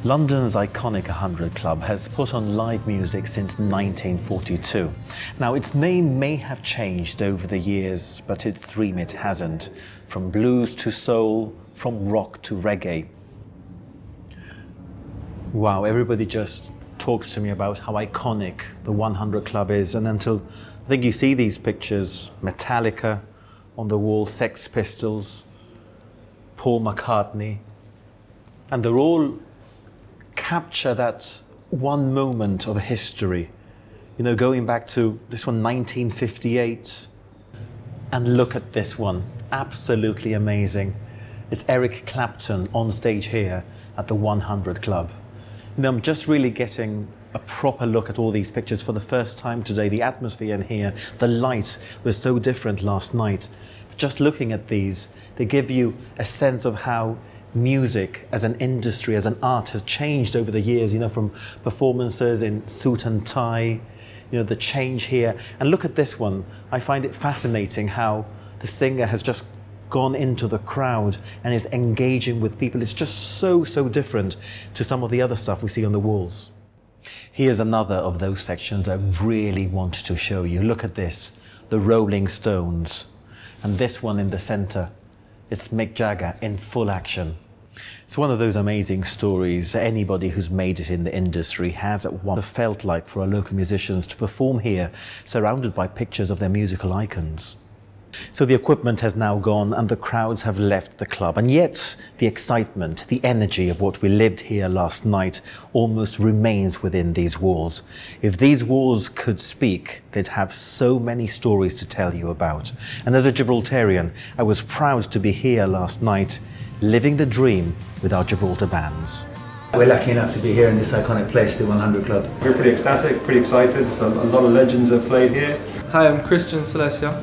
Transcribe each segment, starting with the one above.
London's iconic 100 Club has put on live music since 1942. Now, its name may have changed over the years, but its remit hasn't. From blues to soul, from rock to reggae. Wow, everybody just talks to me about how iconic the 100 Club is, and until I think you see these pictures, Metallica on the wall, Sex Pistols, Paul McCartney, and they're all capture that one moment of history. You know, going back to this one, 1958, and look at this one, absolutely amazing. It's Eric Clapton on stage here at the 100 Club. You know, I'm just really getting a proper look at all these pictures for the first time today. The atmosphere in here, the light was so different last night. Just looking at these, they give you a sense of how music as an industry, as an art, has changed over the years, you know, from performances in suit and tie, you know, the change here. And look at this one. I find it fascinating how the singer has just gone into the crowd and is engaging with people. It's just so different to some of the other stuff we see on the walls. Here's another of those sections I really want to show you. Look at this, the Rolling Stones. And this one in the center, it's Mick Jagger in full action. It's one of those amazing stories anybody who's made it in the industry has at once felt like for our local musicians to perform here, surrounded by pictures of their musical icons. So the equipment has now gone and the crowds have left the club, and yet the excitement, the energy of what we lived here last night almost remains within these walls. If these walls could speak, they'd have so many stories to tell you about. And as a Gibraltarian, I was proud to be here last night, living the dream with our Gibraltar bands. We're lucky enough to be here in this iconic place, the 100 Club. We're pretty ecstatic, pretty excited. There's a lot of legends have played here. Hi, I'm Kristian, Celecia.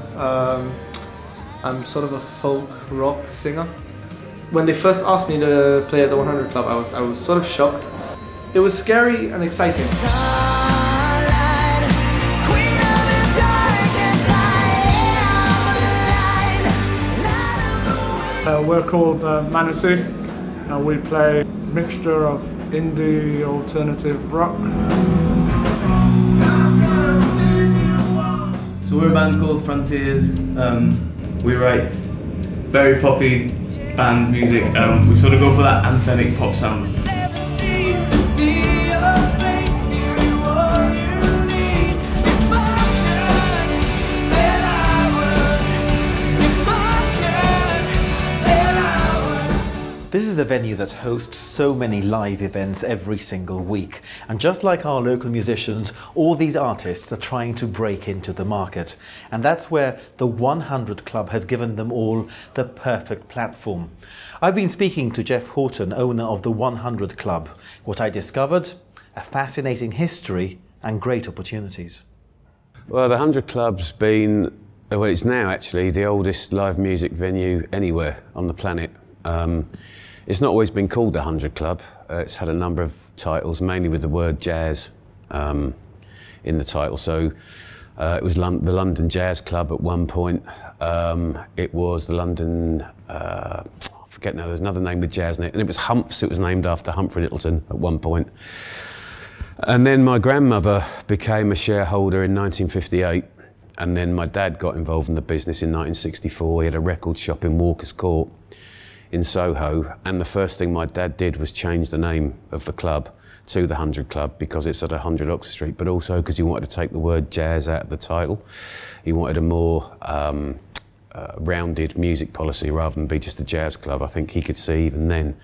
I'm sort of a folk rock singer. When they first asked me to play at the 100 Club, I was sort of shocked. It was scary and exciting. We're called Manatee, and we play a mixture of indie, alternative rock. So we're a band called Frontiers. We write very poppy band music. We sort of go for that anthemic pop sound. This is a venue that hosts so many live events every single week. And just like our local musicians, all these artists are trying to break into the market. And that's where the 100 Club has given them all the perfect platform. I've been speaking to Jeff Horton, owner of the 100 Club. What I discovered, a fascinating history and great opportunities. Well, the 100 Club's been, well, it's now actually the oldest live music venue anywhere on the planet. It's not always been called the 100 Club. It's had a number of titles, mainly with the word jazz in the title. So it was the London Jazz Club at one point. It was the London, I forget now, there's another name with jazz in it. And it was Humph's, it was named after Humphrey Lyttelton at one point. And then my grandmother became a shareholder in 1958. And then my dad got involved in the business in 1964. He had a record shop in Walker's Court in Soho, and the first thing my dad did was change the name of the club to the 100 Club because it's at 100 Oxford Street, but also because he wanted to take the word jazz out of the title. He wanted a more rounded music policy rather than be just a jazz club. I think he could see even then,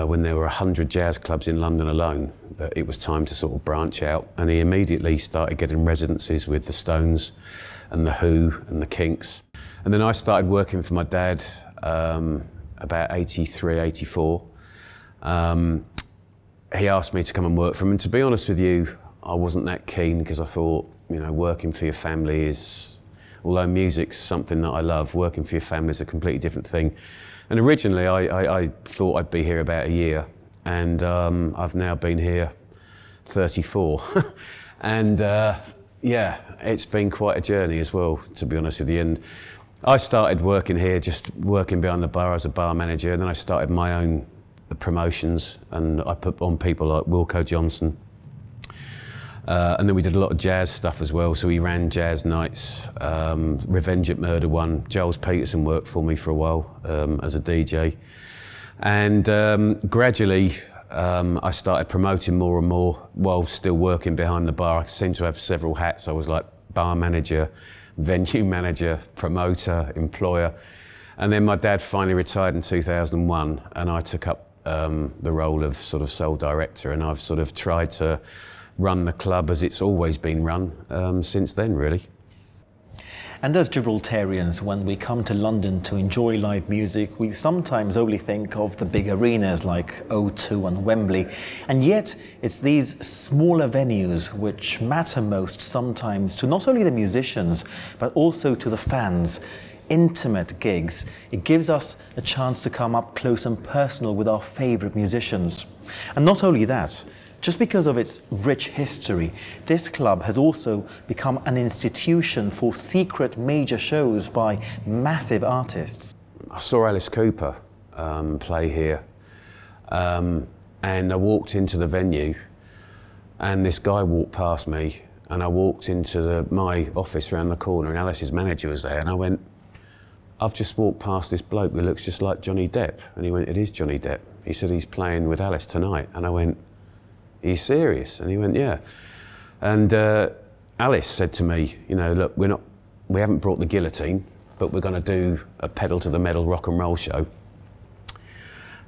when there were 100 jazz clubs in London alone, that it was time to sort of branch out, and he immediately started getting residencies with the Stones and the Who and the Kinks. And then I started working for my dad about 83, 84. He asked me to come and work for him, and to be honest with you, I wasn't that keen because I thought, you know, working for your family is, although music's something that I love, working for your family is a completely different thing. And originally I thought I'd be here about a year, and I've now been here 34. And yeah, it's been quite a journey as well, to be honest with you. And I started working here, just working behind the bar as a bar manager, and then I started my own the promotions, and I put on people like Wilco Johnson. And then we did a lot of jazz stuff as well, so we ran jazz nights. Revenge at Murder one. Giles Peterson worked for me for a while as a DJ. And gradually I started promoting more and more while still working behind the bar. I seemed to have several hats. I was like bar manager, venue manager, promoter, employer. And then my dad finally retired in 2001, and I took up the role of sort of sole director, and I've sort of tried to run the club as it's always been run since then, really. And as Gibraltarians, when we come to London to enjoy live music, we sometimes only think of the big arenas like O2 and Wembley. And yet, it's these smaller venues which matter most sometimes to not only the musicians, but also to the fans. Intimate gigs. It gives us a chance to come up close and personal with our favourite musicians. And not only that, just because of its rich history, this club has also become an institution for secret major shows by massive artists. I saw Alice Cooper play here, and I walked into the venue, and this guy walked past me, and I walked into my office around the corner, and Alice's manager was there, and I went, I've just walked past this bloke who looks just like Johnny Depp. And he went, it is Johnny Depp. He said he's playing with Alice tonight. And I went, are you serious? And he went, yeah. And Alice said to me, you know, look, we haven't brought the guillotine, but we're going to do a pedal to the metal rock and roll show.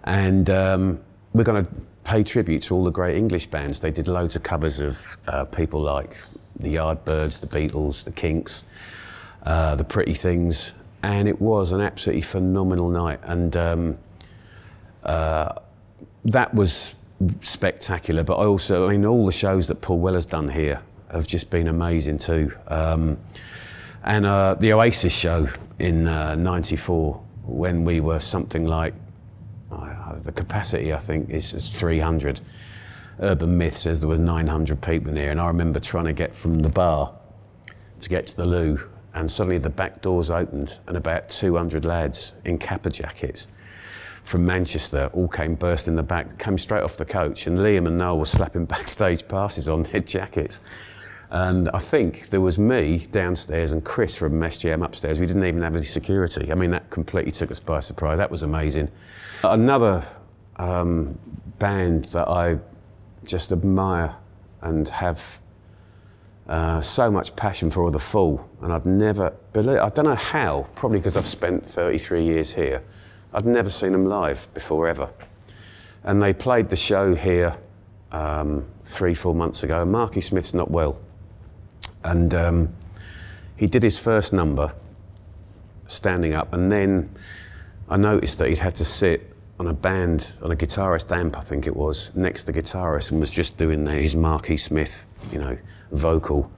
And we're going to pay tribute to all the great English bands. They did loads of covers of people like the Yardbirds, the Beatles, the Kinks, the Pretty Things. And it was an absolutely phenomenal night. And that was spectacular. But I mean, all the shows that Paul Weller's done here have just been amazing too. And the Oasis show in '94, when we were something like, the capacity I think is 300. Urban Myth says there was 900 people in here. And I remember trying to get from the bar to get to the loo, and suddenly the back doors opened and about 200 lads in Kappa jackets from Manchester all came bursting the back, came straight off the coach, and Liam and Noel were slapping backstage passes on their jackets. And I think there was me downstairs and Chris from SGM upstairs. We didn't even have any security. I mean, that completely took us by surprise. That was amazing. Another band that I just admire and have so much passion for, The Fall, and I'd never believe, I don't know how, probably because I've spent 33 years here, I'd never seen them live before ever. And they played the show here 3-4 months ago. Marky Smith's not well, and he did his first number standing up, and then I noticed that he'd had to sit on a guitarist amp, I think it was, next to the guitarist, and was just doing his Marky Smith, you know, vocal,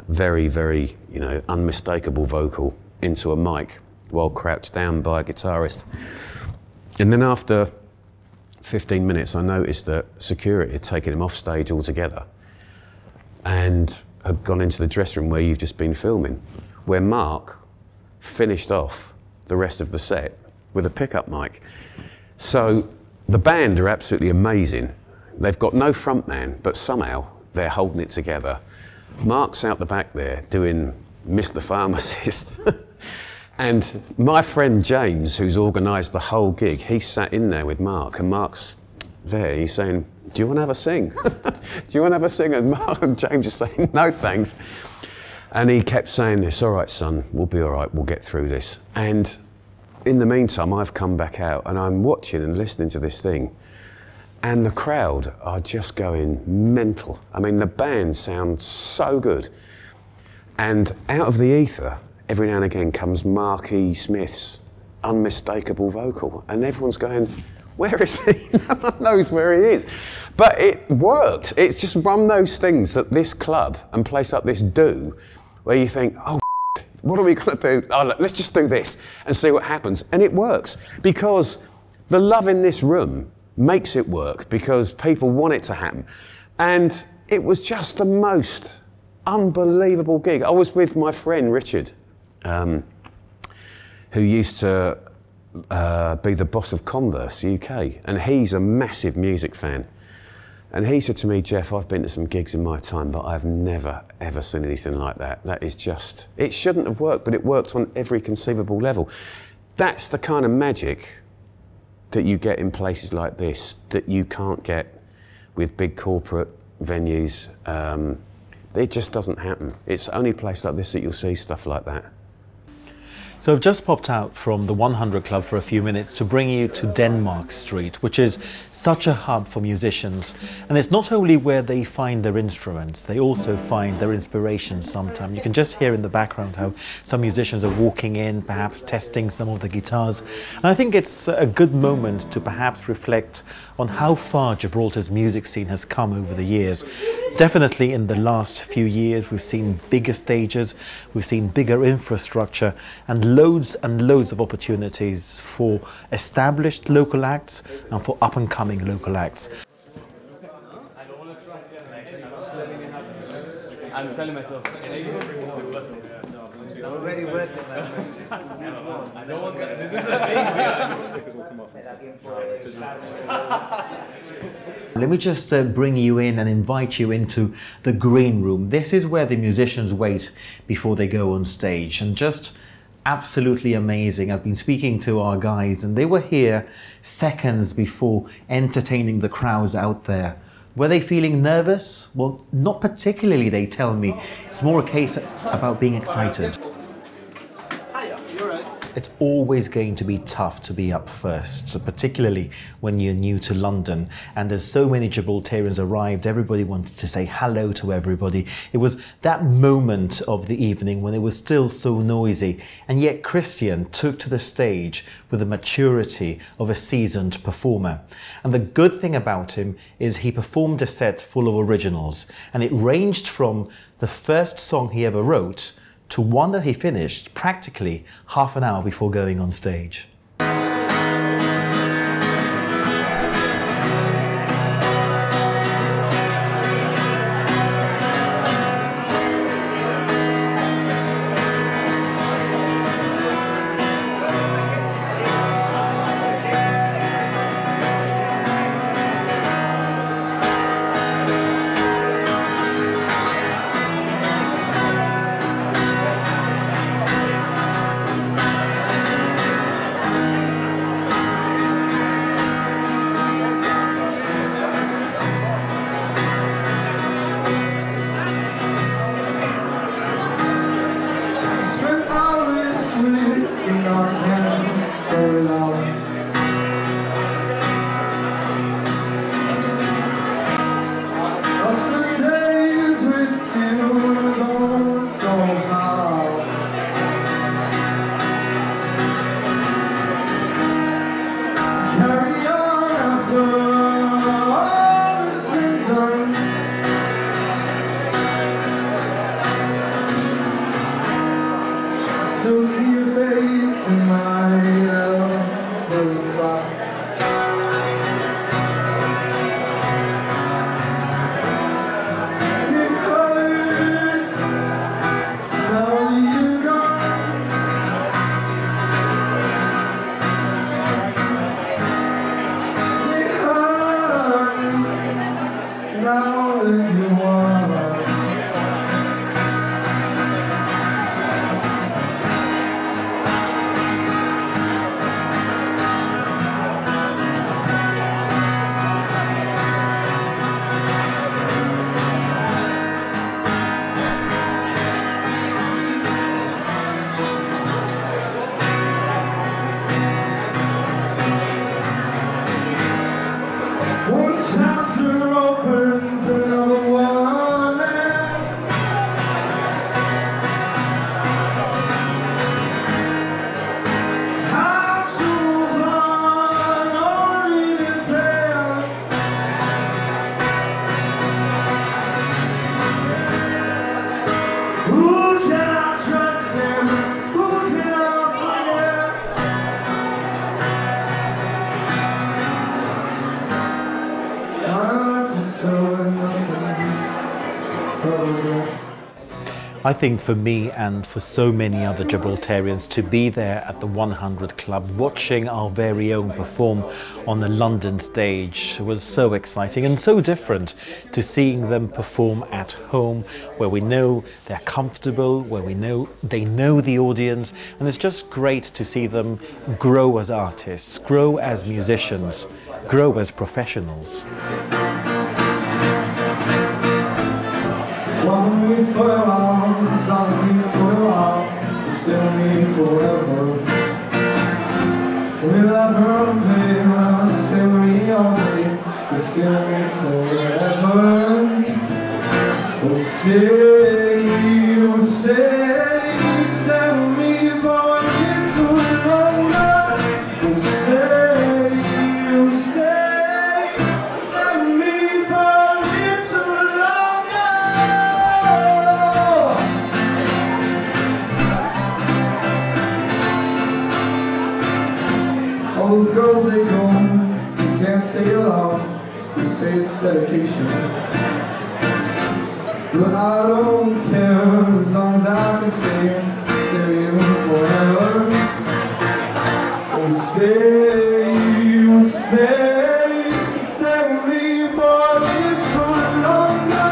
very, very, you know, unmistakable vocal into a mic while crouched down by a guitarist. And then after 15 minutes, I noticed that security had taken him off stage altogether and had gone into the dressing room where you've just been filming, where Mark finished off the rest of the set with a pickup mic. So the band are absolutely amazing. They've got no front man, but somehow they're holding it together. Mark's out the back there doing Mr. Pharmacist. And my friend James, who's organised the whole gig, he sat in there with Mark, and Mark's there, he's saying, do you want to have a sing? Do you want to have a sing? And Mark and James are saying, no thanks. And he kept saying, it's all right, son, we'll be all right, we'll get through this. And in the meantime, I've come back out and I'm watching and listening to this thing, and the crowd are just going mental. I mean, the band sounds so good. And out of the ether, every now and again comes Marky Smith's unmistakable vocal, and everyone's going, where is he? No one knows where he is. But it worked. It's just one of those things that this club and place like this do, where you think, oh, what are we going to do? Oh, look, let's just do this and see what happens. And it works, because the love in this room makes it work, because people want it to happen. And it was just the most unbelievable gig. I was with my friend Richard, who used to be the boss of Converse UK, and he's a massive music fan. And he said to me, Jeff, I've been to some gigs in my time, but I've never, ever seen anything like that. That is just, it shouldn't have worked, but it worked on every conceivable level. That's the kind of magic that you get in places like this that you can't get with big corporate venues. It just doesn't happen. It's only a place like this that you'll see stuff like that. So I've just popped out from the 100 Club for a few minutes to bring you to Denmark Street, which is such a hub for musicians. And it's not only where they find their instruments, they also find their inspiration sometimes. You can just hear in the background how some musicians are walking in, perhaps testing some of the guitars. And I think it's a good moment to perhaps reflect on how far Gibraltar's music scene has come over the years. Definitely in the last few years, we've seen bigger stages, we've seen bigger infrastructure, and loads of opportunities for established local acts and for up-and-coming local acts. I'm selling myself. Already worth it, man. This is the thing. Let me just bring you in and invite you into the green room. This is where the musicians wait before they go on stage, and just absolutely amazing. I've been speaking to our guys and they were here seconds before entertaining the crowds out there. Were they feeling nervous? Well, not particularly, they tell me. It's more a case about being excited. It's always going to be tough to be up first, so particularly when you're new to London. And as so many Gibraltarians arrived, everybody wanted to say hello to everybody. It was that moment of the evening when it was still so noisy. And yet Kristian took to the stage with the maturity of a seasoned performer. And the good thing about him is he performed a set full of originals. And it ranged from the first song he ever wrote to one that he finished practically half an hour before going on stage. I think for me and for so many other Gibraltarians to be there at the 100 Club, watching our very own perform on the London stage was so exciting and so different to seeing them perform at home, where we know they're comfortable, where we know they know the audience, and it's just great to see them grow as artists, grow as musicians, grow as professionals. Love me for a while, love me for a while, still me forever. We'll have her play around, still me all day, still me forever. We'll stay, we'll stay, stay with me for a little longer. We'll stay, we'll stay, stay with me for a little longer. All those girls they go, you can't stay alone. You say it's dedication, but I don't care as long as I can stay with you forever. Oh, stay, stay with me for a little longer.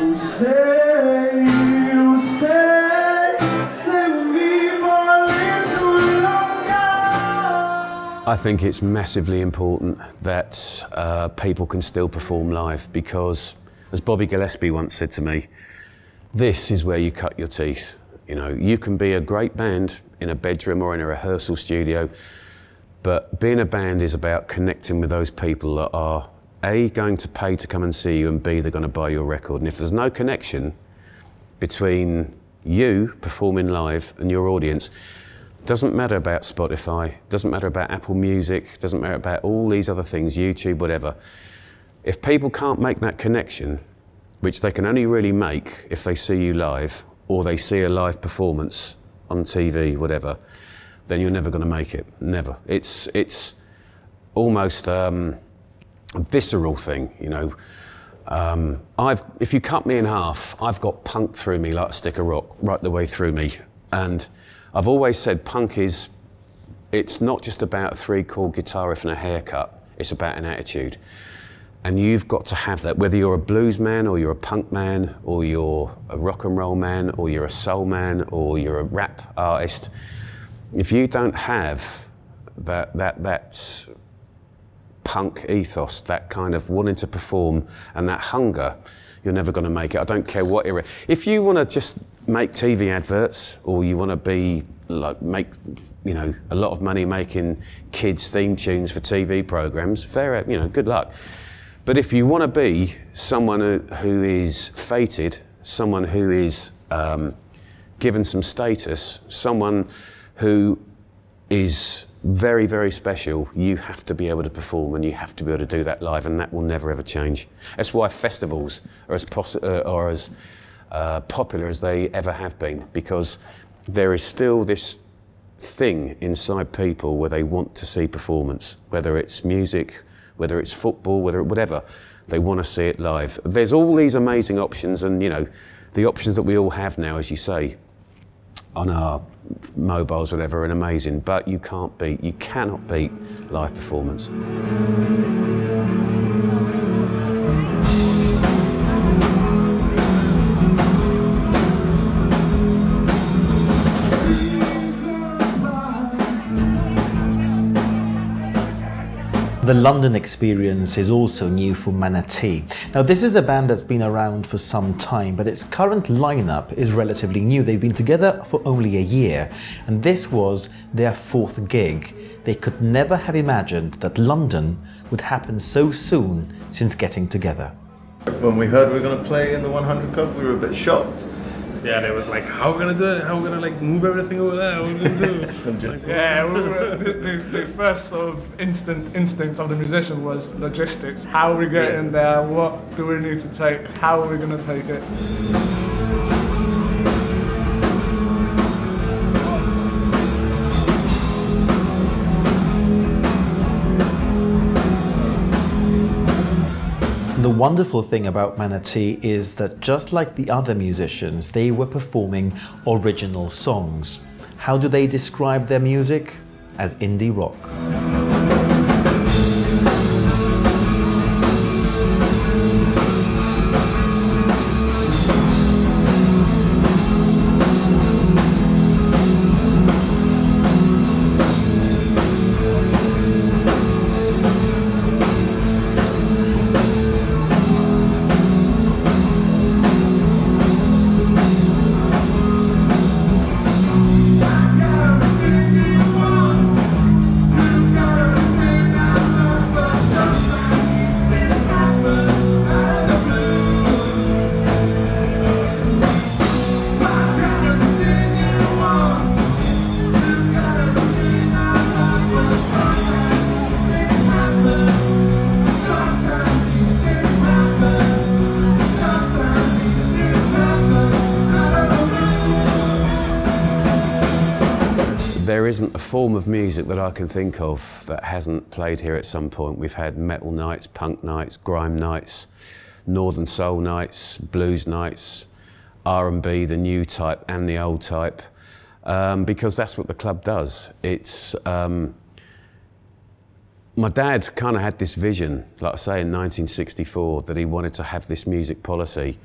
Oh, stay, stay with me for a little longer. I think it's massively important that people can still perform live, because, as Bobby Gillespie once said to me, this is where you cut your teeth. You know, you can be a great band in a bedroom or in a rehearsal studio, but being a band is about connecting with those people that are A, going to pay to come and see you, and B, they're going to buy your record. And if there's no connection between you performing live and your audience, doesn't matter about Spotify, doesn't matter about Apple Music, doesn't matter about all these other things, YouTube, whatever. If people can't make that connection, which they can only really make if they see you live, or they see a live performance on TV, whatever, then you're never going to make it. Never. It's almost a visceral thing, you know. If you cut me in half, I've got punk through me like a stick of rock, right the way through me. And I've always said punk it's not just about a 3-chord guitar riff and a haircut, it's about an attitude. And you've got to have that, whether you're a blues man, or you're a punk man, or you're a rock and roll man, or you're a soul man, or you're a rap artist. If you don't have that punk ethos, that kind of wanting to perform and that hunger, you're never going to make it. I don't care what era. If you want to just make TV adverts, or you want to be make a lot of money making kids theme tunes for TV programs, fair, good luck. But if you want to be someone who is fated, someone who is given some status, someone who is very, very special, you have to be able to perform, and you have to be able to do that live, and that will never ever change. That's why festivals are as popular as they ever have been, because there is still this thing inside people where they want to see performance, whether it's music, whether it's football, whatever, they want to see it live. There's all these amazing options, and the options that we all have now, as you say, on our mobiles, whatever, are amazing, but you cannot beat live performance. The London experience is also new for Manatee. Now, this is a band that's been around for some time, but its current lineup is relatively new. They've been together for only a year, and this was their 4th gig. They could never have imagined that London would happen so soon since getting together. When we heard we were going to play in the 100 Club, we were a bit shocked. Yeah, they was like, how are we gonna do it? How are we gonna like move everything over there? What are we gonna do? Yeah, the first sort of instinct of the musician was logistics. How are we getting there? What do we need to take? How are we gonna take it? The wonderful thing about Manatee is that just like the other musicians, they were performing original songs. How do they describe their music? As indie rock. There isn't a form of music that I can think of that hasn't played here at some point. We've had metal nights, punk nights, grime nights, northern soul nights, blues nights, R&B, the new type and the old type, because that's what the club does. It's my dad kind of had this vision, like I say, in 1964, that he wanted to have this music policy.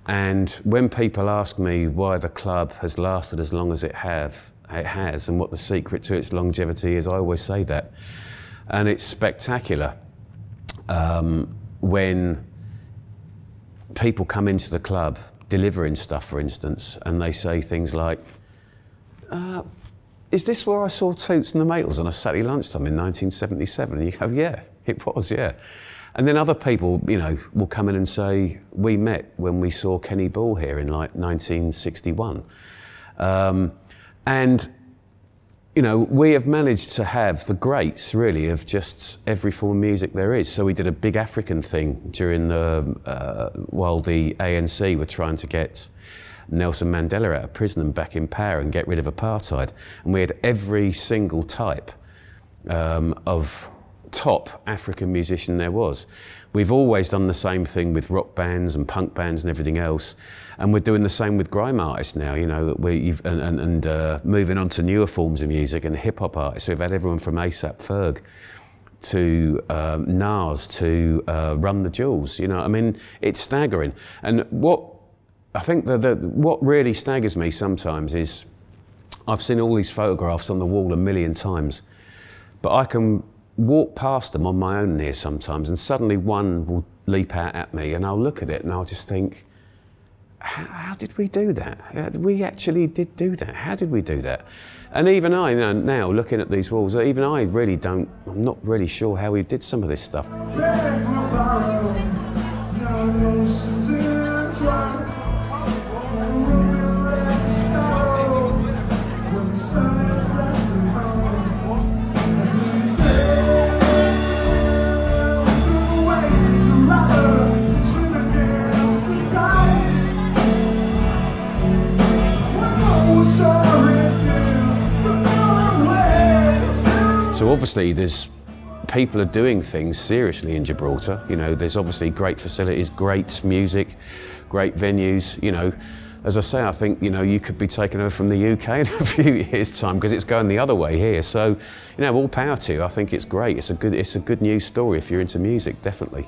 And when people ask me why the club has lasted as long as it has, and what the secret to its longevity is, I always say that. And it's spectacular when people come into the club delivering stuff, for instance, and they say things like, is this where I saw Toots and the Maytals on a Saturday lunchtime in 1977? And you go, yeah, it was, yeah. And then other people, you know, will come in and say, we met when we saw Kenny Ball here in like 1961. And, you know, we have managed to have the greats, really, of just every form of music there is. So we did a big African thing during the, while the ANC were trying to get Nelson Mandela out of prison and back in power and get rid of apartheid. And we had every single type of top African musician there was. We've always done the same thing with rock bands and punk bands and everything else, and we're doing the same with grime artists now. You know, moving on to newer forms of music and hip hop artists. We've had everyone from A$AP Ferg to Nas to Run the Jewels. You know, I mean, it's staggering. And what I think what really staggers me sometimes is I've seen all these photographs on the wall a million times, but I can walk past them on my own here sometimes, and suddenly one will leap out at me, and I'll look at it and I'll just think, how did we do that? We actually did do that. How did we do that? And even I, you know, now looking at these walls, even I really don't, I'm not really sure how we did some of this stuff. So obviously there's people are doing things seriously in Gibraltar. You know, there's obviously great facilities, great music, great venues. You know, as I say, I think, you know, you could be taken over from the UK in a few years' time because it's going the other way here. So, you know, all power to you. I think it's great. It's a good news story if you're into music, definitely.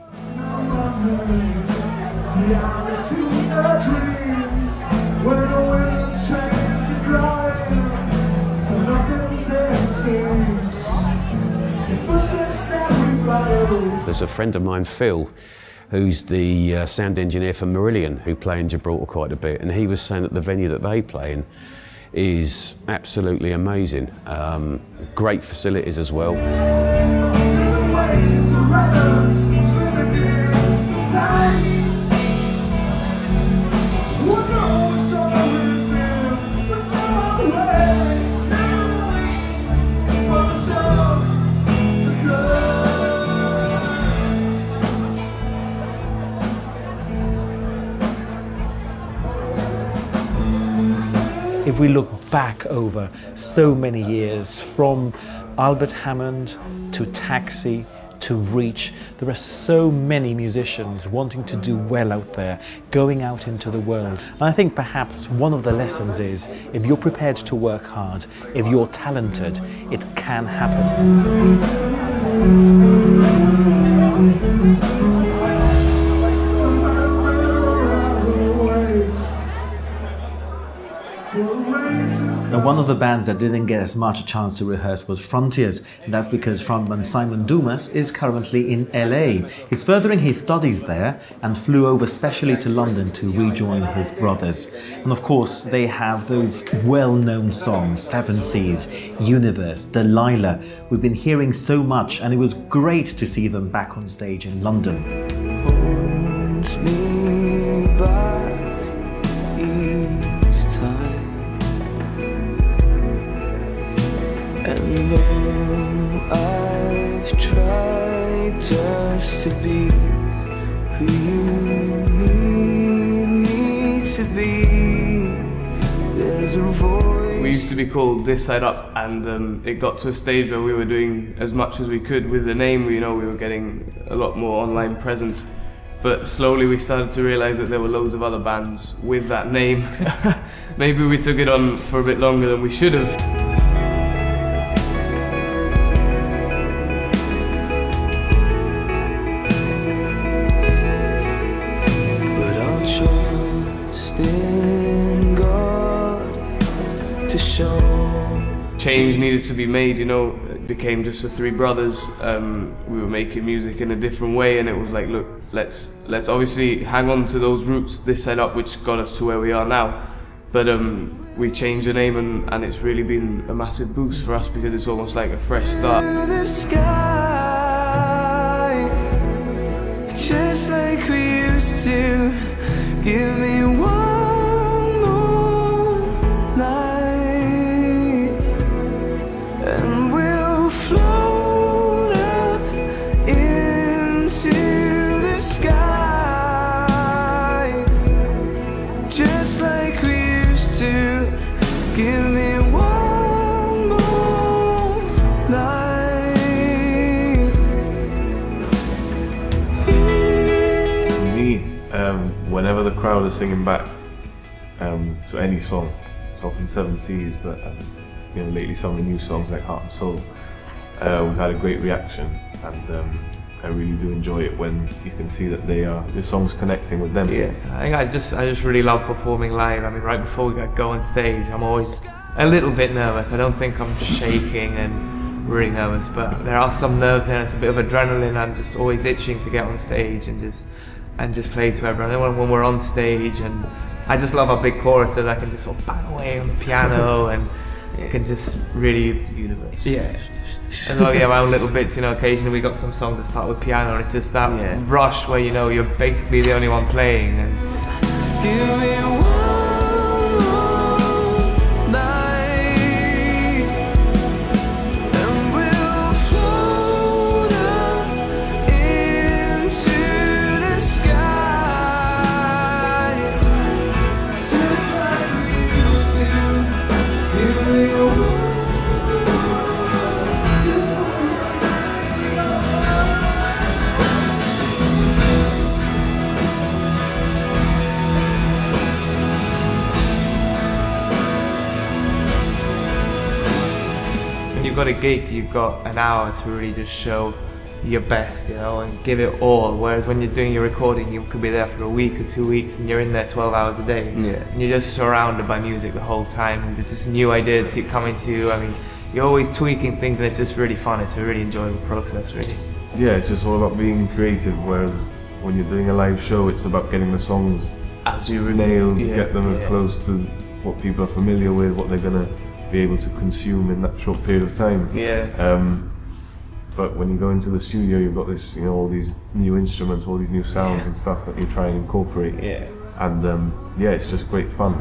There's a friend of mine, Phil, who's the sound engineer for Marillion, who play in Gibraltar quite a bit, and he was saying that the venue that they play in is absolutely amazing. Great facilities as well. if we look back over so many years, from Albert Hammond to Taxi to Reach, there are so many musicians wanting to do well out there, going out into the world. And I think perhaps one of the lessons is, if you're prepared to work hard, if you're talented, it can happen. Now, one of the bands that didn't get as much a chance to rehearse was Frontiers, and that's because frontman Simon Dumas is currently in LA. He's furthering his studies there and flew over specially to London to rejoin his brothers. And of course, they have those well-known songs, Seven Seas, Universe, Delilah. We've been hearing so much, and it was great to see them back on stage in London. Holds me back each time. And though I've tried just to be who you need me to be, there's a voice. We used to be called This Side Up, and it got to a stage where we were doing as much as we could with the name. You know, we were getting a lot more online presence, but slowly we started to realise that there were loads of other bands with that name. Maybe we took it on for a bit longer than we should have. Change needed to be made, you know. It became just the three brothers. We were making music in a different way, and it was like, look, let's obviously hang on to those roots, This Side Up, which got us to where we are now. But we changed the name, and it's really been a massive boost for us, because it's almost like a fresh start. The sky, just like we used to. Give me one more night, and we'll float up into the sky, just like we used to. Give me one more night. For me, whenever the crowd is singing back to any song, it's often Seven Seas, but you know, lately some of the new songs like Heart and Soul, we've had a great reaction, and I really do enjoy it when you can see that the song's connecting with them. Yeah, I think I just really love performing live. I mean, right before we go on stage, I'm always a little bit nervous. I don't think I'm shaking and really nervous, but there are some nerves and it's a bit of adrenaline. I'm just always itching to get on stage and just play to everyone. And then when we're on stage, and I just love our big choruses, I can just sort of bang away on the piano and can just really Universe. Yeah. And yeah, my own little bits, you know, occasionally we got some songs that start with piano, and it's just that rush where, you know, you're basically the only one playing. And Give me one more night, and we'll float up into the sky, just like we used to. Give me one. you've got a gig, you've got an hour to really just show your best, you know, and give it all. Whereas when you're doing your recording, you could be there for a week or 2 weeks and you're in there 12 hours a day. Yeah. And you're just surrounded by music the whole time. And there's just new ideas keep coming to you. I mean, you're always tweaking things, and it's just really fun. It's a really enjoyable process, really. Yeah, it's just all about being creative, whereas when you're doing a live show, it's about getting the songs As you nailed, to get them as close to what people are familiar with, what they're gonna be able to consume in that short period of time. But when you go into the studio, you've got this, you know, all these new instruments, all these new sounds and stuff that you try and incorporate. And yeah, it's just great fun.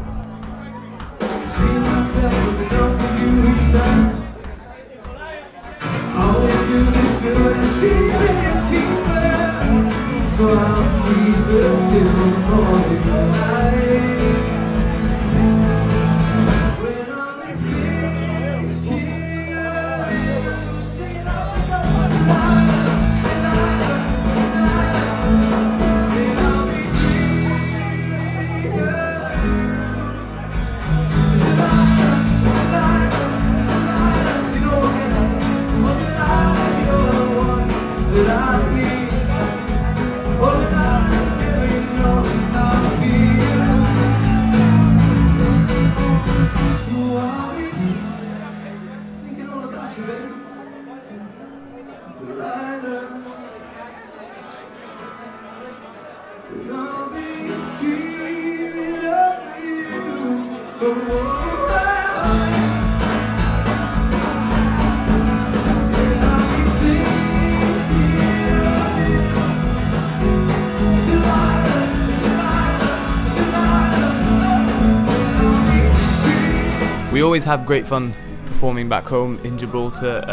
always have great fun performing back home in Gibraltar.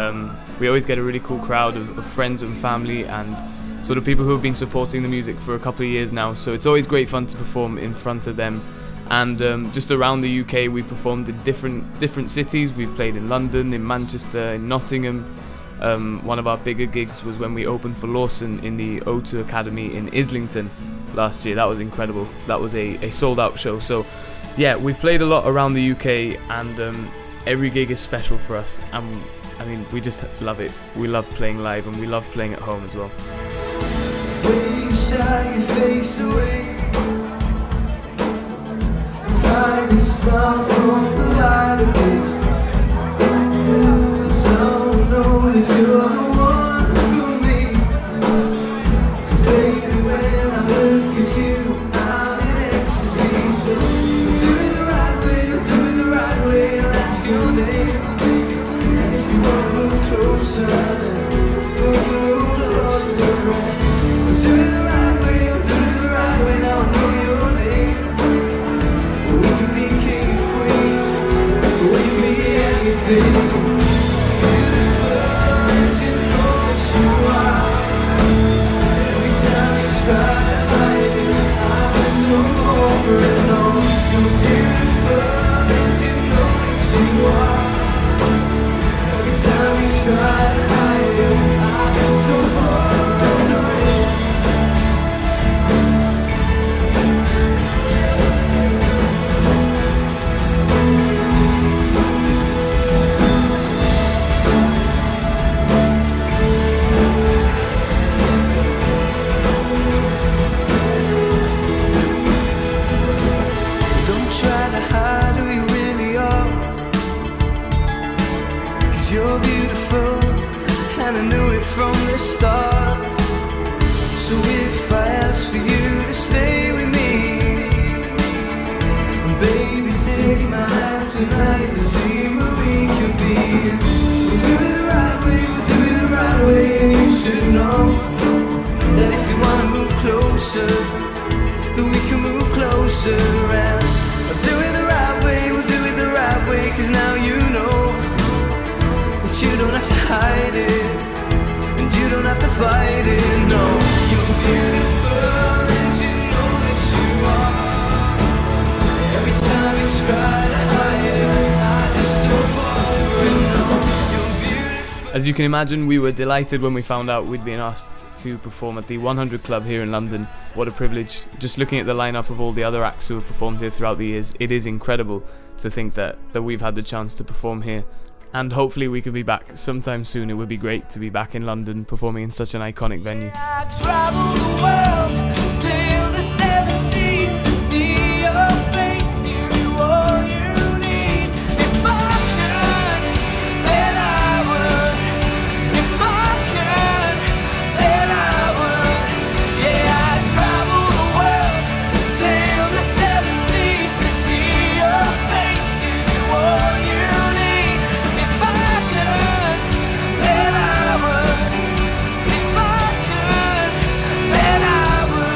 We always get a really cool crowd of friends and family and sort of people who have been supporting the music for a couple of years now, so it's always great fun to perform in front of them. And just around the UK, we performed in different cities. We've played in London, in Manchester, in Nottingham. One of our bigger gigs was when we opened for Lawson in the O2 Academy in Islington last year. That was incredible. That was a sold-out show. So yeah, we've played a lot around the UK, and every gig is special for us. I mean, we just love it. We love playing live, and we love playing at home as well. When you shine your face away, I just smile from the light of day. Someone knows you're the one for me. 'Cause baby, when I look at you, I'm in ecstasy. So do it the right way, do it the right way. I'll ask your name, and if you wanna move closer, we can move closer. Do it the right way, do it the right way. Now I know your name. We can be king and queen. We can be anything. Beautiful, and you know that you are. Every time you try to hide it, I just look over and on. You're beautiful, and you know that you are. Every time you try to hide it, I just look over and on. Try to hide who you really are, 'cause you're beautiful, and I knew it from the start. So if I ask for you to stay with me, and baby take my hand tonight and see where we can be. We'll do it the right way, we'll do it the right way, and you should know that if you wanna move closer, then we can move closer. And I'll do it the right way, we'll do it the right way, 'cause now you know that you don't have to hide it, and you don't have to fight it, no. You're beautiful, and you know that you are. Every time you try to hide it, I just don't fall for it, no. You're beautiful. As you can imagine, we were delighted when we found out we'd been asked to perform at the 100 Club here in London. What a privilege. Just looking at the lineup of all the other acts who have performed here throughout the years, it is incredible to think that we've had the chance to perform here. And hopefully we could be back sometime soon. It would be great to be back in London performing in such an iconic venue. I travel the world, sail the 7 seas to see your face, give you all you need. If I could, then I would. If I could, then I would. Yeah, I travel the world, sail the 7 seas to see your face, give you all you need. If I could, then I would. If I could, then I would.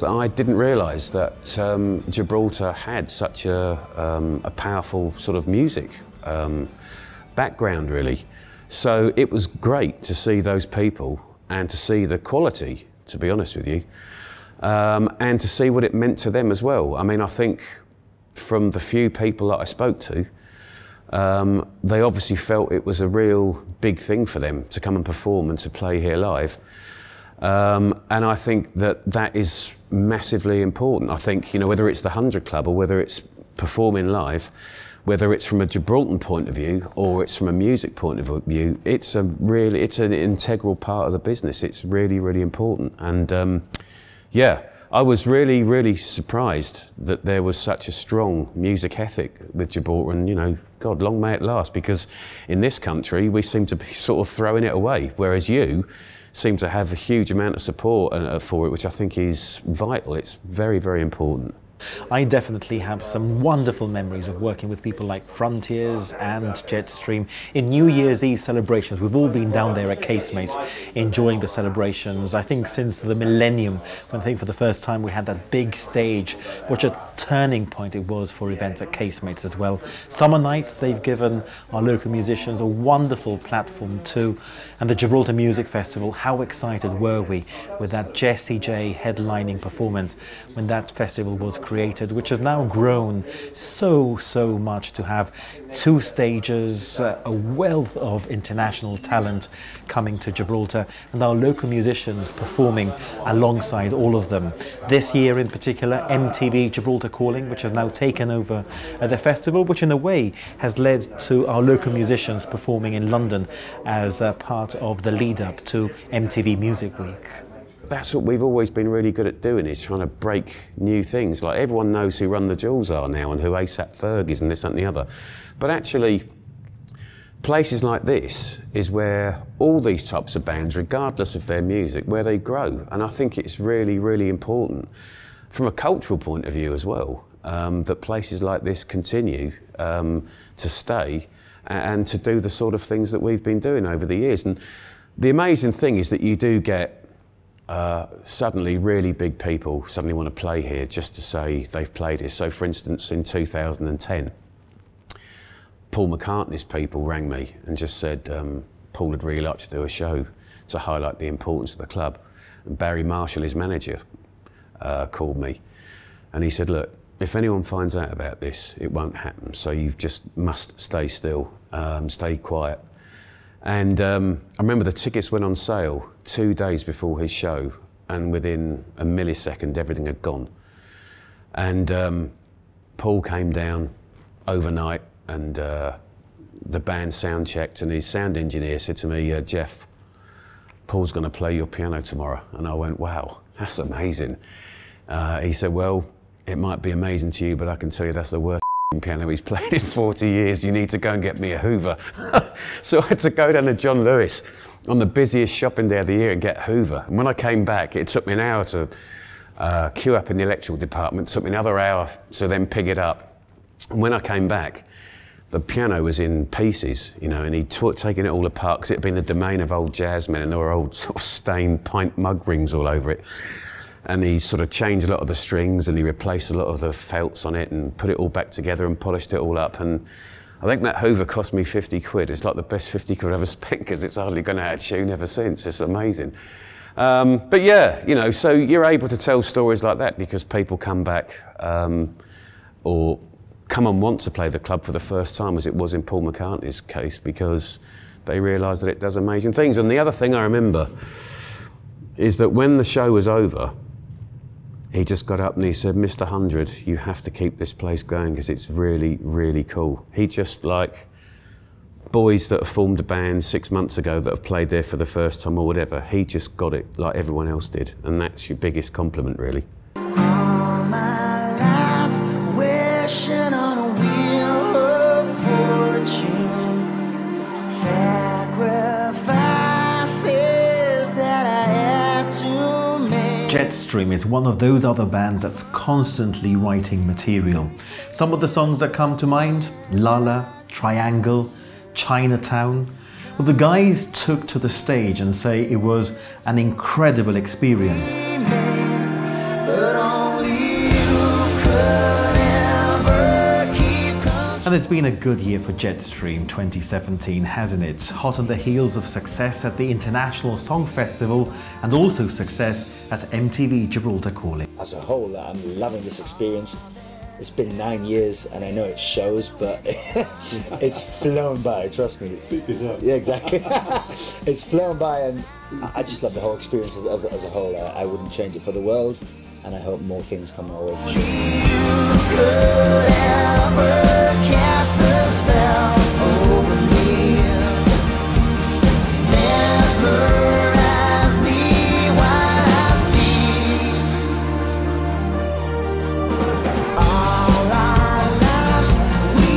I didn't realise that Gibraltar had such a powerful sort of music background, really. So it was great to see those people and to see the quality, to be honest with you, and to see what it meant to them as well. I mean, I think from the few people that I spoke to, they obviously felt it was a real big thing for them to come and perform and to play here live. And I think that that is massively important. I think, you know, whether it's the 100 Club or whether it's performing live, whether it's from a Gibraltar point of view or it's from a music point of view, it's an integral part of the business. It's really, really important. And yeah, I was really, really surprised that there was such a strong music ethic with Gibraltar, and, you know, God, long may it last, because in this country we seem to be sort of throwing it away, whereas you seem to have a huge amount of support for it, which I think is vital. It's very, very important. I definitely have some wonderful memories of working with people like Frontiers and Jetstream in New Year's Eve celebrations. We've all been down there at Casemates enjoying the celebrations. I think since the millennium, when I think for the first time we had that big stage, what a turning point it was for events at Casemates as well. Summer nights, they've given our local musicians a wonderful platform too. And the Gibraltar Music Festival, how excited were we with that Jessie J headlining performance when that festival was created, which has now grown so much to have 2 stages, a wealth of international talent coming to Gibraltar, and our local musicians performing alongside all of them. This year in particular, MTV Gibraltar Calling, which has now taken over the festival, which in a way has led to our local musicians performing in London as part of the lead up to MTV Music Week. That's what we've always been really good at doing, is trying to break new things. Like, everyone knows who Run the Jewels are now and who ASAP Ferg is and this, that and the other. But actually, places like this is where all these types of bands, regardless of their music, where they grow. And I think it's really, really important from a cultural point of view as well, that places like this continue to stay and to do the sort of things that we've been doing over the years. And the amazing thing is that you do get suddenly really big people suddenly want to play here just to say they've played here. So for instance, in 2010, Paul McCartney's people rang me and just said Paul would really like to do a show to highlight the importance of the club. And Barry Marshall, his manager, called me and he said, look, if anyone finds out about this, it won't happen. So you just must stay still, stay quiet. And I remember the tickets went on sale 2 days before his show, and within a millisecond everything had gone. And Paul came down overnight, and the band sound checked, and his sound engineer said to me, Jeff, Paul's going to play your piano tomorrow. And I went, wow, that's amazing. He said, well, it might be amazing to you, but I can tell you that's the worst piano he's played in 40 years. You need to go and get me a Hoover. So I had to go down to John Lewis on the busiest shopping day of the year and get Hoover. And when I came back, it took me an hour to queue up in the electrical department. It took me another hour to then pick it up. And when I came back, the piano was in pieces, you know, and he'd taken it all apart because it had been the domain of old jazzmen, and there were old sort of stained pint mug rings all over it. And he sort of changed a lot of the strings, and he replaced a lot of the felts on it and put it all back together and polished it all up. And I think that Hoover cost me 50 quid. It's like the best 50 quid I've ever spent, because it's hardly gone out of tune ever since. It's amazing. But yeah, you know, so you're able to tell stories like that because people come back or come and want to play the club for the first time, as it was in Paul McCartney's case, because they realise that it does amazing things. And the other thing I remember is that when the show was over, he just got up and he said, Mr. 100, you have to keep this place going because it's really, really cool. He just, like boys that have formed a band 6 months ago that have played there for the first time or whatever, he just got it like everyone else did. And that's your biggest compliment, really. All my life, wishing on a wheel of fortune, sacrifices that I had to make. Jetstream is one of those other bands that's constantly writing material. Some of the songs that come to mind: Lala, Triangle, Chinatown. Well, the guys took to the stage and say it was an incredible experience. But And it's been a good year for Jetstream 2017, hasn't it? Hot on the heels of success at the International Song Festival and also success at MTV Gibraltar Calling. As a whole, I'm loving this experience. It's been 9 years and I know it shows, but it's flown by, trust me. Yeah, exactly. It's flown by, and I just love the whole experience as a whole. I wouldn't change it for the world, and I hope more things come my way for sure. Cast a spell over me, mesmerize me while I sleep. All our lives we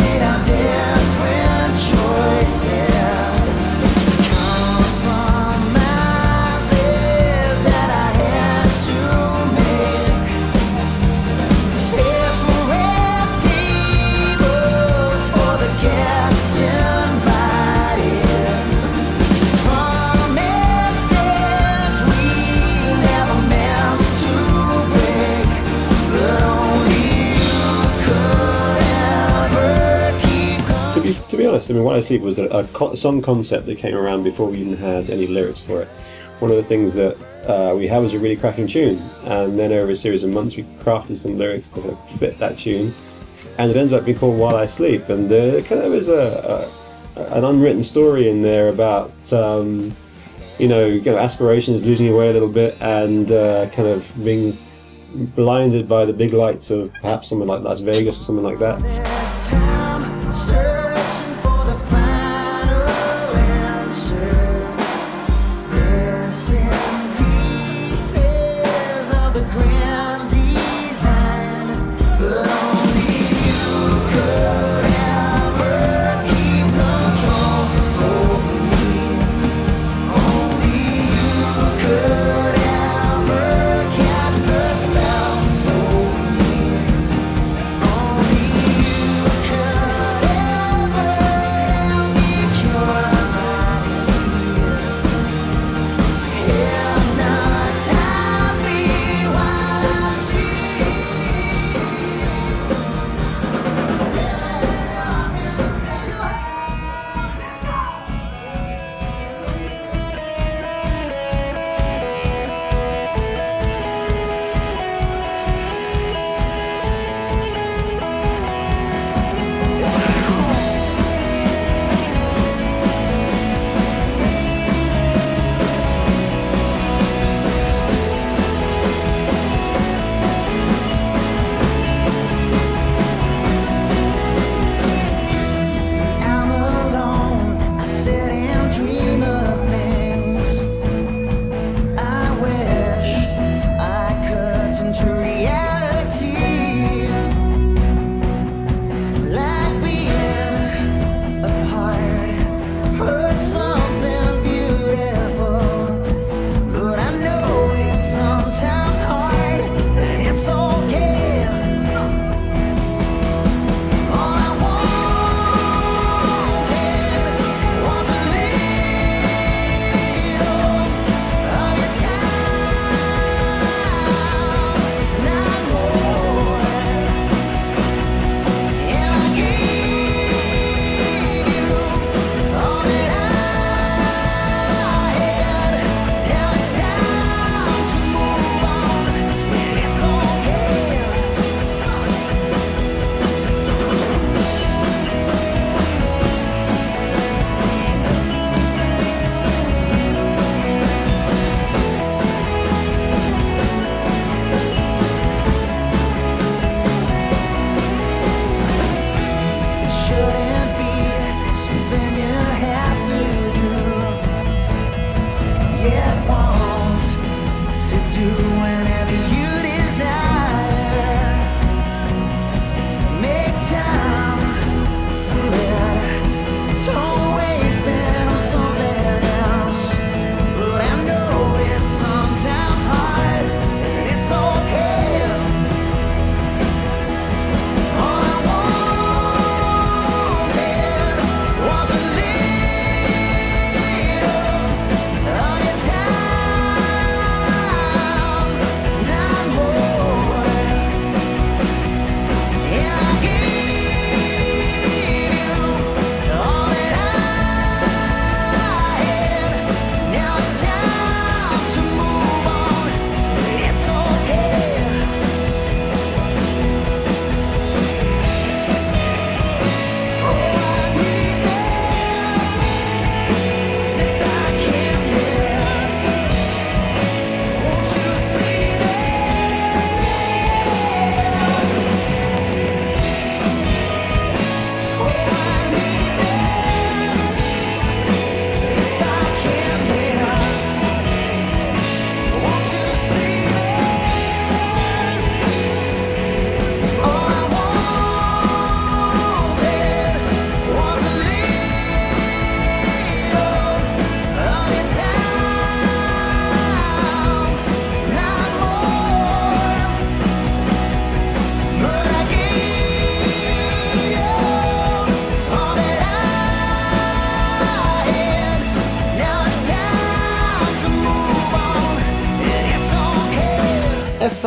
made our different choices, compromises that I had to make. Separate tables for the guests invited. Promises we never meant to break, but only you could ever keep. To be honest, I mean, While I Sleep was a song concept that came around before we even had any lyrics for it. One of the things that we had was a really cracking tune, and then over a series of months we crafted some lyrics that kind of fit that tune, and it ended up being called While I Sleep, and there kind of is an unwritten story in there about you know, aspirations losing your way a little bit, and kind of being blinded by the big lights of perhaps somewhere like Las Vegas or something like that. This time, searching for the final answer. Missing pieces of the grand design, but only you could ever keep control over me. Only you could ever cast a spell over me. Only you could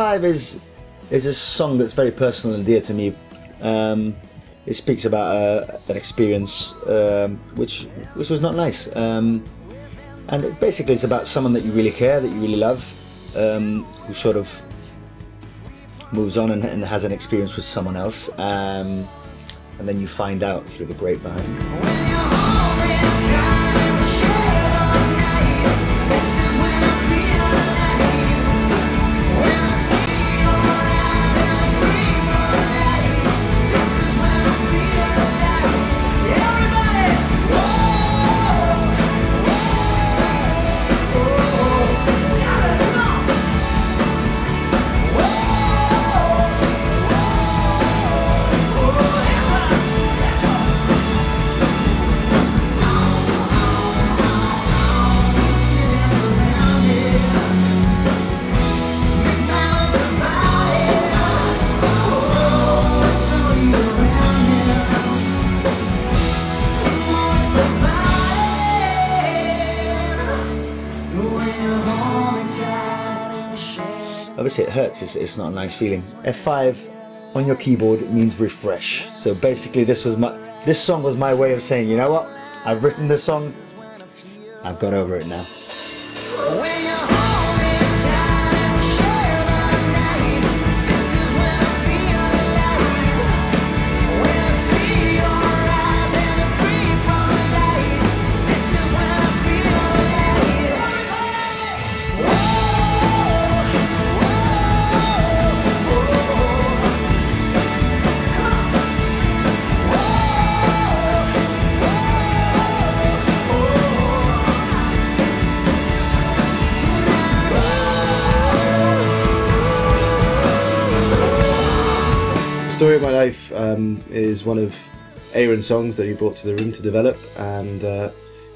F5 is a song that's very personal and dear to me. It speaks about an experience which was not nice, and basically it's about someone that you really care, that you really love, who sort of moves on and has an experience with someone else, and then you find out through the grapevine. Obviously it hurts, it's not a nice feeling. F5 on your keyboard means refresh. So basically this song was my way of saying, you know what, I've written this song, I've got over it now. Story of My Life is one of Aaron's songs that he brought to the room to develop, and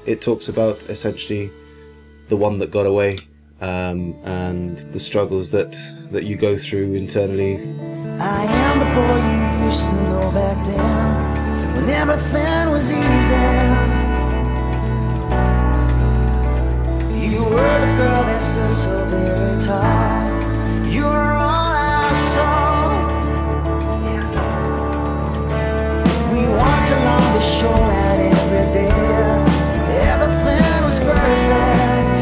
it talks about essentially the one that got away and the struggles that you go through internally. I am the boy you used to know back then, when everything was easy. You were the girl that stood so very tall. You were all I saw. Walked along the shoreline every day. Everything was perfect.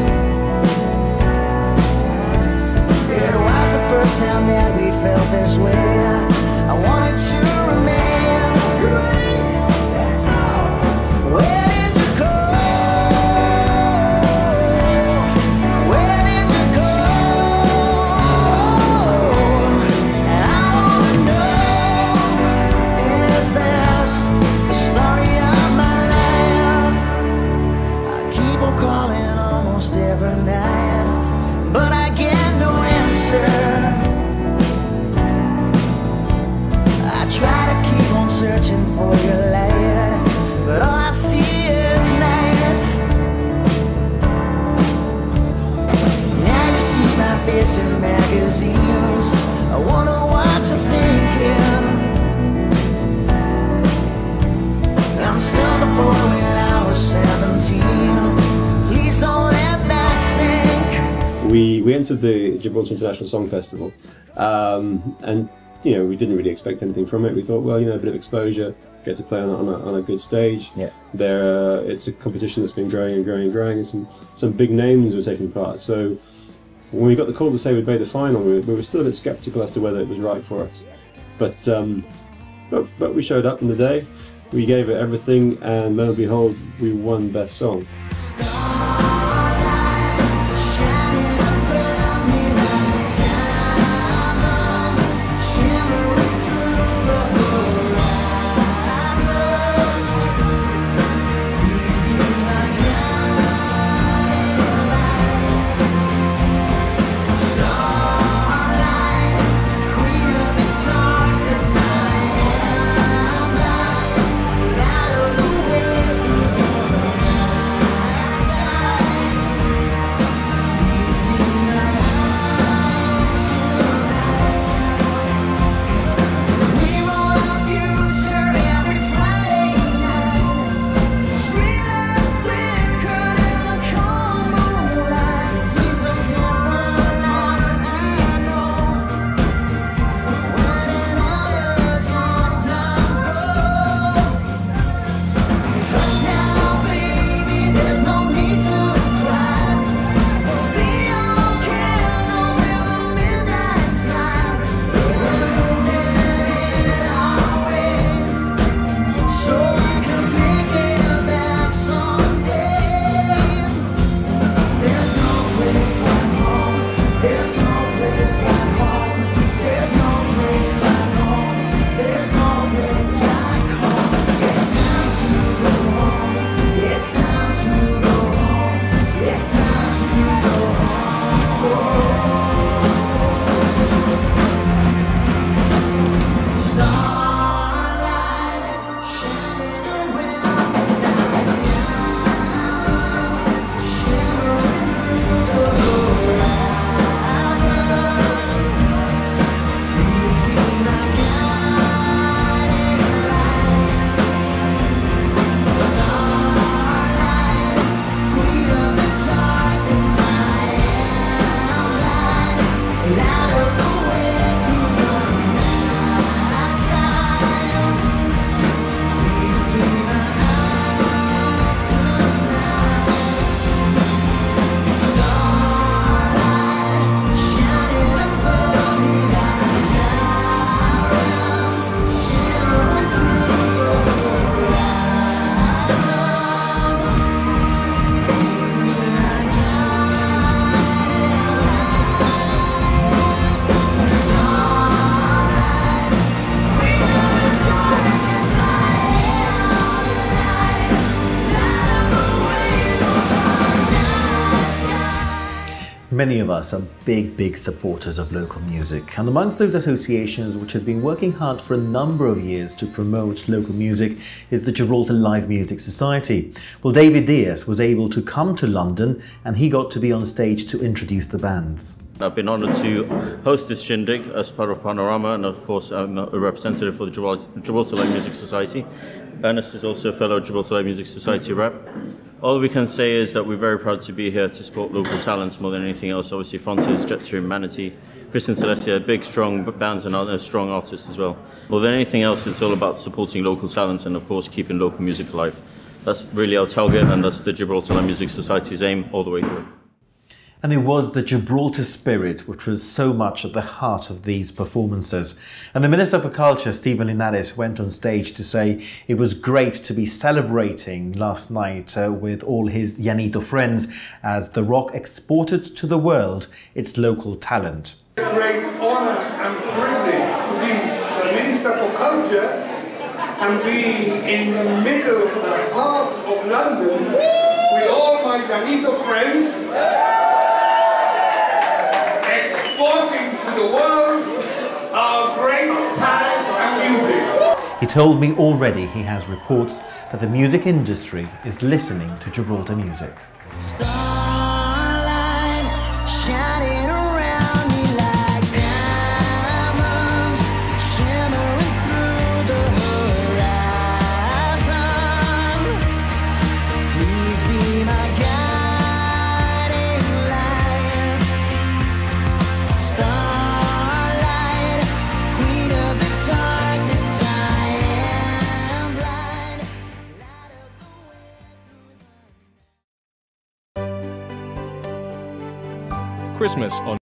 It was the first time that we felt this way. I wanted to remain. Where did you go? Where did you go? And I wanna know, is there story of my life? I keep on calling almost every night, but I get no answer. I try to keep on searching for your light, but all I see is night. Now you see my face in magazines. I wonder what you're thinking. I'm still the boy when I was 17. Please don't let that sink. We entered the Gibraltar International Song Festival, and we didn't really expect anything from it. We thought, well, a bit of exposure, get to play on a good stage. Yeah. It's a competition that's been growing and growing and growing, and some big names were taking part. So when we got the call to say we'd made the final, we were still a bit sceptical as to whether it was right for us. But we showed up on the day. We gave it everything, and lo and behold, we won Best Song. Many of us are big supporters of local music, and amongst those associations which has been working hard for a number of years to promote local music is the Gibraltar Live Music Society. Well, David Diaz was able to come to London and he got to be on stage to introduce the bands. I've been honoured to host this shindig as part of Panorama, and of course I'm a representative for the Gibraltar Live Music Society. Ernest is also a fellow Gibraltar Live Music Society rep. All we can say is that we're very proud to be here to support local talents more than anything else. Obviously Frontiers, Jetstream, Manatee, Kristian, Celecia, big strong bands and other strong artists as well. More than anything else, it's all about supporting local talents and of course keeping local music alive. That's really our target, and that's the Gibraltar Live Music Society's aim all the way through. And it was the Gibraltar spirit which was so much at the heart of these performances. And the Minister for Culture, Stephen Linares, went on stage to say it was great to be celebrating last night with all his Llanito friends as the rock exported to the world its local talent. Great honor and privilege to be the Minister for Culture and be in the middle, the heart of London with all my Llanito friends. Exporting to the world our great talent and music. He told me already he has reports that the music industry is listening to Gibraltar music. Starlight shining around me like diamonds, shimmering through the horizon. Please be my guiding lights. Starlight, queen of the darkness, I am blind. Light up the way through the... Christmas on